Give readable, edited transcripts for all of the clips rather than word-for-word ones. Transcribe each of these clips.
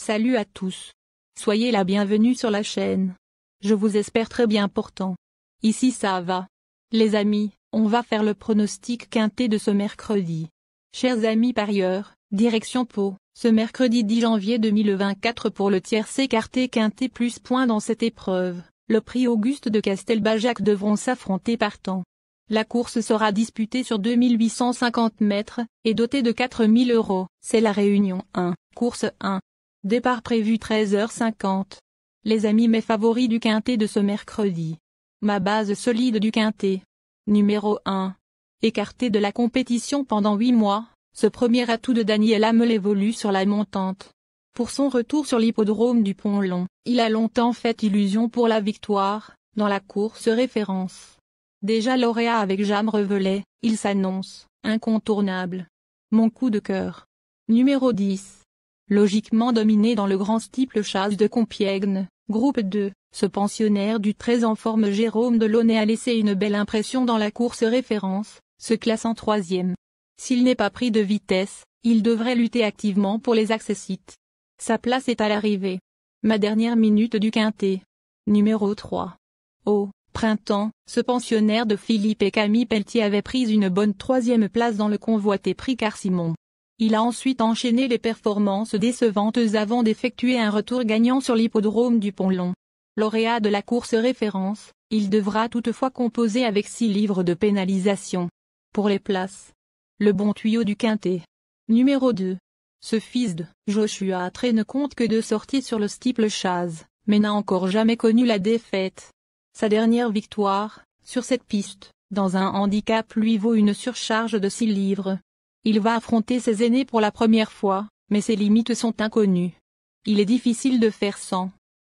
Salut à tous. Soyez la bienvenue sur la chaîne. Je vous espère très bien portant. Ici ça va. Les amis, on va faire le pronostic quintet de ce mercredi. Chers amis parieurs, direction Pau, ce mercredi 10 janvier 2024 pour le tiercé écarté quintet plus points dans cette épreuve. Le prix Auguste de Castelbajac devront s'affronter partants. La course sera disputée sur 2850 mètres, et dotée de 4000 €. C'est la Réunion 1, course 1. Départ prévu 13h50. Les amis mes favoris du quintet de ce mercredi. Ma base solide du quintet. Numéro 1. Écarté de la compétition pendant 8 mois, ce premier atout de Daniel Hamel évolue sur la montante. Pour son retour sur l'hippodrome du Pont-Long, il a longtemps fait illusion pour la victoire, dans la course référence. Déjà lauréat avec Jam Revelet, il s'annonce incontournable. Mon coup de cœur. Numéro 10. Logiquement dominé dans le grand steeple chasse de Compiègne, groupe 2, ce pensionnaire du très en forme Jérôme Delaunay a laissé une belle impression dans la course référence, se classant 3e. S'il n'est pas pris de vitesse, il devrait lutter activement pour les accessites. Sa place est à l'arrivée. Ma dernière minute du quintet. Numéro 3. Au printemps, ce pensionnaire de Philippe et Camille Pelletier avait pris une bonne 3e place dans le convoité prix Carsimon. Il a ensuite enchaîné les performances décevantes avant d'effectuer un retour gagnant sur l'hippodrome du Pont-Long. Lauréat de la course référence, il devra toutefois composer avec 6 livres de pénalisation. Pour les places. Le bon tuyau du quintet. Numéro 2. Ce fils de Joshua Trey ne compte que 2 sorties sur le steeple chasse, mais n'a encore jamais connu la défaite. Sa dernière victoire, sur cette piste, dans un handicap lui vaut une surcharge de 6 livres. Il va affronter ses aînés pour la première fois, mais ses limites sont inconnues. Il est difficile de faire sans.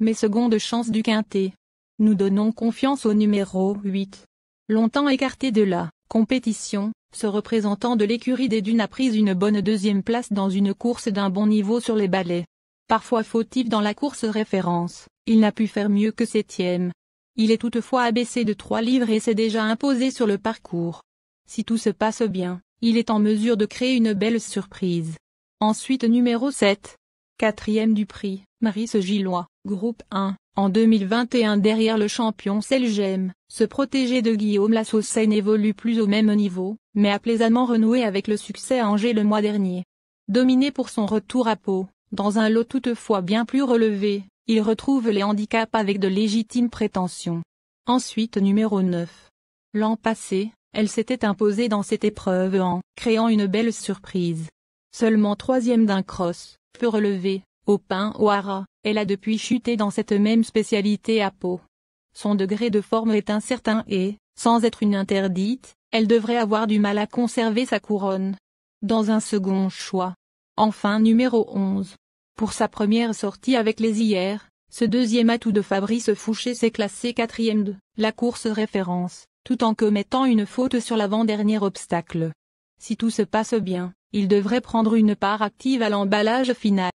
Mais seconde chance du quintet. Nous donnons confiance au numéro 8. Longtemps écarté de la compétition, ce représentant de l'écurie des Dunes a pris une bonne 2e place dans une course d'un bon niveau sur les balais. Parfois fautif dans la course référence, il n'a pu faire mieux que 7e. Il est toutefois abaissé de 3 livres et s'est déjà imposé sur le parcours. Si tout se passe bien, il est en mesure de créer une belle surprise. Ensuite numéro 7. 4e du prix, Maryse Gillois, groupe 1, en 2021 derrière le champion Selgem, ce protégé de Guillaume Lassaulçais n'évolue plus au même niveau, mais a plaisamment renoué avec le succès à Angers le mois dernier. Dominé pour son retour à Pau, dans un lot toutefois bien plus relevé, il retrouve les handicaps avec de légitimes prétentions. Ensuite numéro 9. L'an passé, elle s'était imposée dans cette épreuve en créant une belle surprise. Seulement 3e d'un cross, peu relevé, au Pin au Haras, elle a depuis chuté dans cette même spécialité à Pau. Son degré de forme est incertain et, sans être une interdite, elle devrait avoir du mal à conserver sa couronne. Dans un second choix. Enfin numéro 11. Pour sa première sortie avec les Hyères, ce 2e atout de Fabrice Fouché s'est classé 4e de la course référence, tout en commettant une faute sur l'avant-dernier obstacle. Si tout se passe bien, il devrait prendre une part active à l'emballage final.